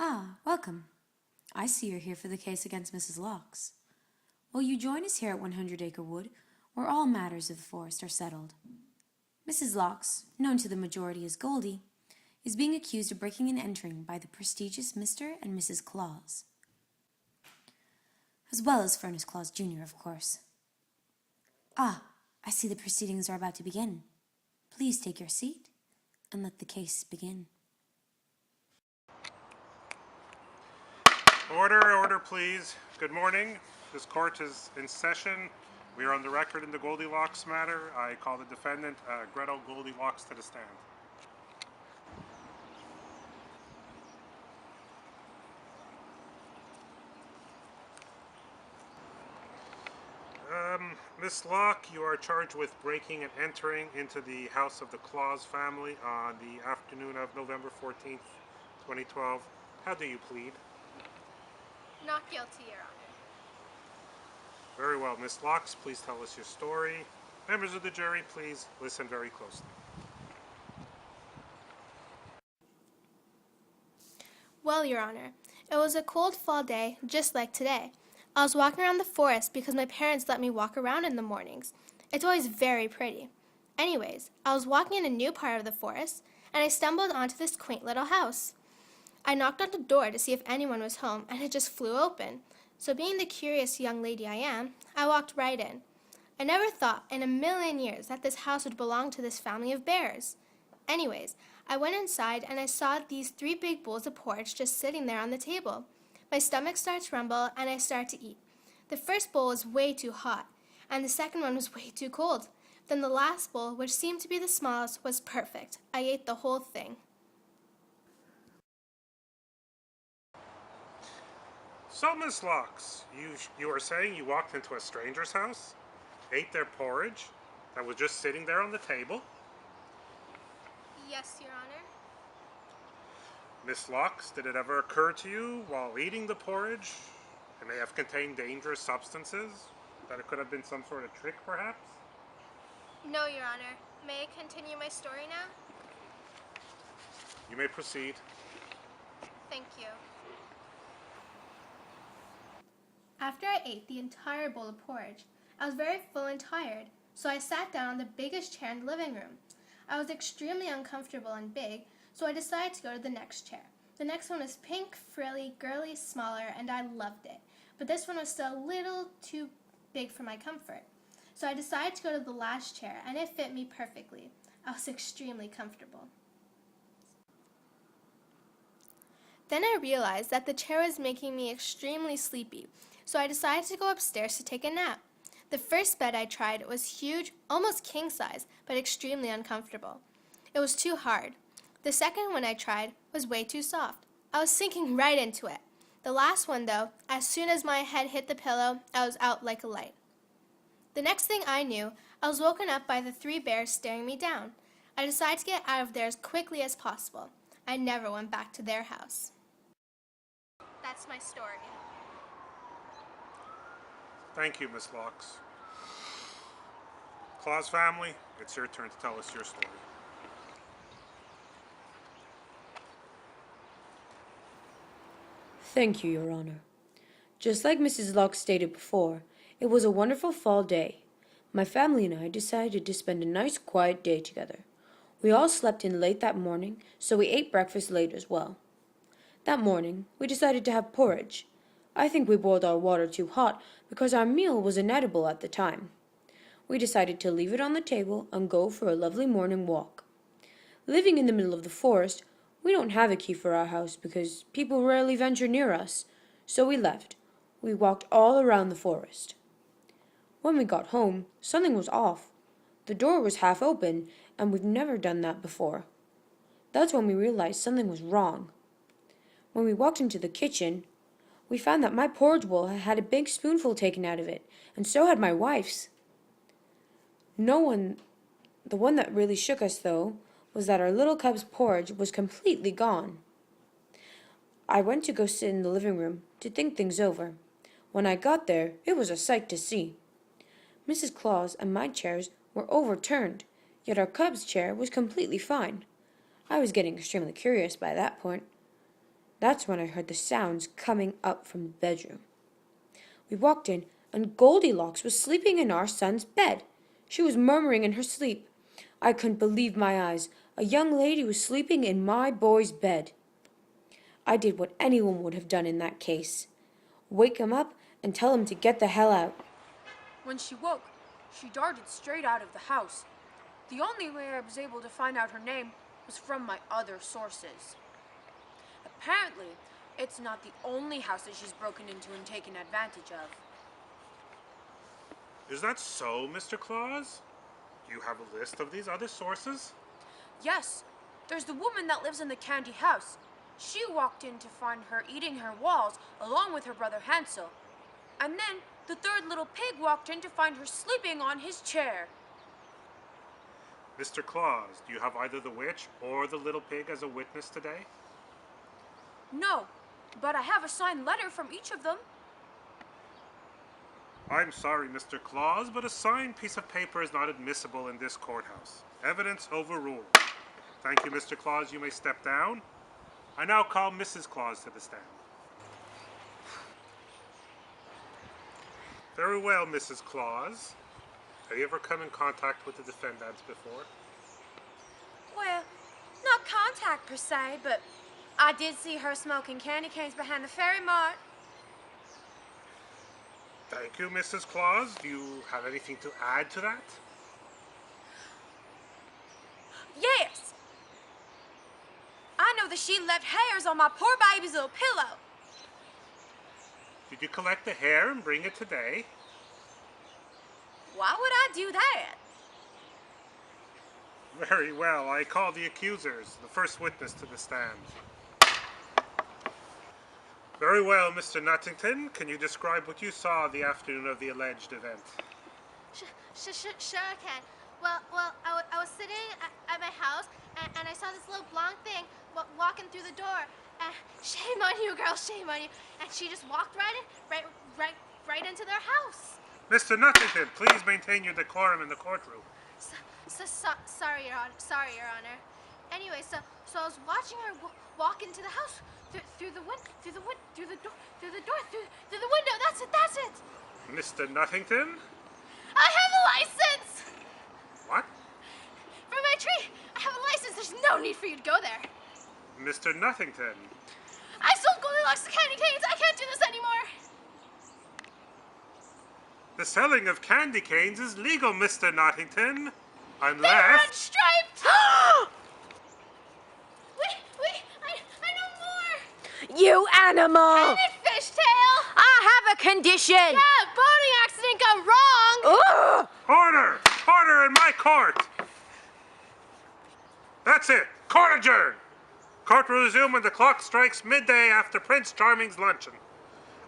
Ah, welcome. I see you're here for the case against Mrs. Locks. Will you join us here at 100 Acre Wood, where all matters of the forest are settled? Mrs. Locks, known to the majority as Goldie, is being accused of breaking and entering by the prestigious Mr. and Mrs. Claus, as well as Furnace Claus Jr., of course. Ah, I see the proceedings are about to begin. Please take your seat and let the case begin. Order, please. Good morning. This court is in session. We are on the record in the Goldilocks matter. I call the defendant, Gretel Goldilocks, to the stand. Miss Locke, you are charged with breaking and entering into the house of the Claus family on the afternoon of November 14th, 2012. How do you plead? Not guilty, Your Honor. Very well, Miss Locks, please tell us your story. Members of the jury, please listen very closely. Well, Your Honor, it was a cold fall day, just like today. I was walking around the forest because my parents let me walk around in the mornings. It's always very pretty. Anyways, I was walking in a new part of the forest, and I stumbled onto this quaint little house. I knocked on the door to see if anyone was home, and it just flew open. So being the curious young lady I am, I walked right in. I never thought in a million years that this house would belong to this family of bears. Anyways, I went inside and I saw these 3 big bowls of porridge just sitting there on the table. My stomach starts to rumble and I start to eat. The first bowl was way too hot, and the second one was way too cold. Then the last bowl, which seemed to be the smallest, was perfect. I ate the whole thing. So, Miss Locks, you are saying you walked into a stranger's house, ate their porridge, that was just sitting there on the table? Yes, Your Honor. Miss Locks, did it ever occur to you while eating the porridge it may have contained dangerous substances? That it could have been some sort of trick, perhaps? No, Your Honor. May I continue my story now? You may proceed. Thank you. After I ate the entire bowl of porridge, I was very full and tired, so I sat down on the biggest chair in the living room. I was extremely uncomfortable and big, so I decided to go to the next chair. The next one was pink, frilly, girly, smaller, and I loved it. But this one was still a little too big for my comfort. So I decided to go to the last chair, and it fit me perfectly. I was extremely comfortable. Then I realized that the chair was making me extremely sleepy, so I decided to go upstairs to take a nap. The first bed I tried was huge, almost king size, but extremely uncomfortable. It was too hard. The second one I tried was way too soft. I was sinking right into it. The last one, though, as soon as my head hit the pillow, I was out like a light. The next thing I knew, I was woken up by the 3 bears staring me down. I decided to get out of there as quickly as possible. I never went back to their house. That's my story. Thank you, Miss Locks. Claus family, it's your turn to tell us your story. Thank you, Your Honor. Just like Mrs. Locke stated before, it was a wonderful fall day. My family and I decided to spend a nice quiet day together. We all slept in late that morning, so we ate breakfast late as well. That morning, we decided to have porridge. I think we boiled our water too hot because our meal was inedible at the time. We decided to leave it on the table and go for a lovely morning walk. Living in the middle of the forest, we don't have a key for our house because people rarely venture near us, so we left. We walked all around the forest. When we got home, something was off. The door was half open, and we've never done that before. That's when we realized something was wrong. When we walked into the kitchen, we found that my porridge bowl had a big spoonful taken out of it, and so had my wife's. The one that really shook us, though, was that our little cub's porridge was completely gone. I went to go sit in the living room to think things over. When I got there, it was a sight to see. Mrs. Claus and my chairs were overturned, yet our cub's chair was completely fine. I was getting extremely curious by that point. That's when I heard the sounds coming up from the bedroom. We walked in, and Goldilocks was sleeping in our son's bed. She was murmuring in her sleep. I couldn't believe my eyes. A young lady was sleeping in my boy's bed. I did what anyone would have done in that case. Wake him up and tell him to get the hell out. When she woke, she darted straight out of the house. The only way I was able to find out her name was from my other sources. Apparently, it's not the only house that she's broken into and taken advantage of. Is that so, Mr. Claus? Do you have a list of these other sources? Yes, there's the woman that lives in the candy house. She walked in to find her eating her walls along with her brother Hansel. And then the third little pig walked in to find her sleeping on his chair. Mr. Claus, do you have either the witch or the little pig as a witness today? No, but I have a signed letter from each of them. I'm sorry, Mr. Claus, but a signed piece of paper is not admissible in this courthouse. Evidence overruled. Thank you, Mr. Claus. You may step down. I now call Mrs. Claus to the stand. Very well, Mrs. Claus. Have you ever come in contact with the defendants before? Well, not contact per se, but I did see her smoking candy canes behind the ferry mart. Thank you, Mrs. Claus. Do you have anything to add to that? Yes! I know that she left hairs on my poor baby's little pillow. Did you collect the hair and bring it today? Why would I do that? Very well. I call the accusers, the first witness to the stand. Very well, Mr. Nuttington. Can you describe what you saw the afternoon of the alleged event? Sure I can. Well, I was sitting at my house, and I saw this little blonde thing walking through the door. Shame on you, girl, shame on you. And she just walked right into their house. Mr. Nuttington, please maintain your decorum in the courtroom. Sorry, Your Honor. Anyway, so I was watching her walk into the house through the window. That's it. Mr. Nuttington? I have a license What? for my tree. I have a license. There's no need for you to go there. Mr. Nuttington? I sold Goldilocks the candy canes. I can't do this anymore. The selling of candy canes is legal, Mr. Nottington. They were Unless... unstriped. Wait, I know more. You animal! And it fishtail. I have a condition! Yeah, boating accident gone wrong. Ugh! Order! Order in my court! That's it. Court adjourned. Court will resume when the clock strikes midday after Prince Charming's luncheon.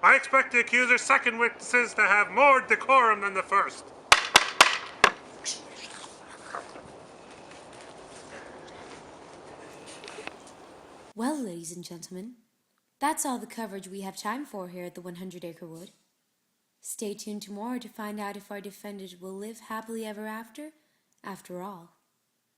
I expect the accuser's second witnesses to have more decorum than the first. Well, ladies and gentlemen, that's all the coverage we have time for here at the 100 Acre Wood. Stay tuned tomorrow to find out if our defendant will live happily ever after all.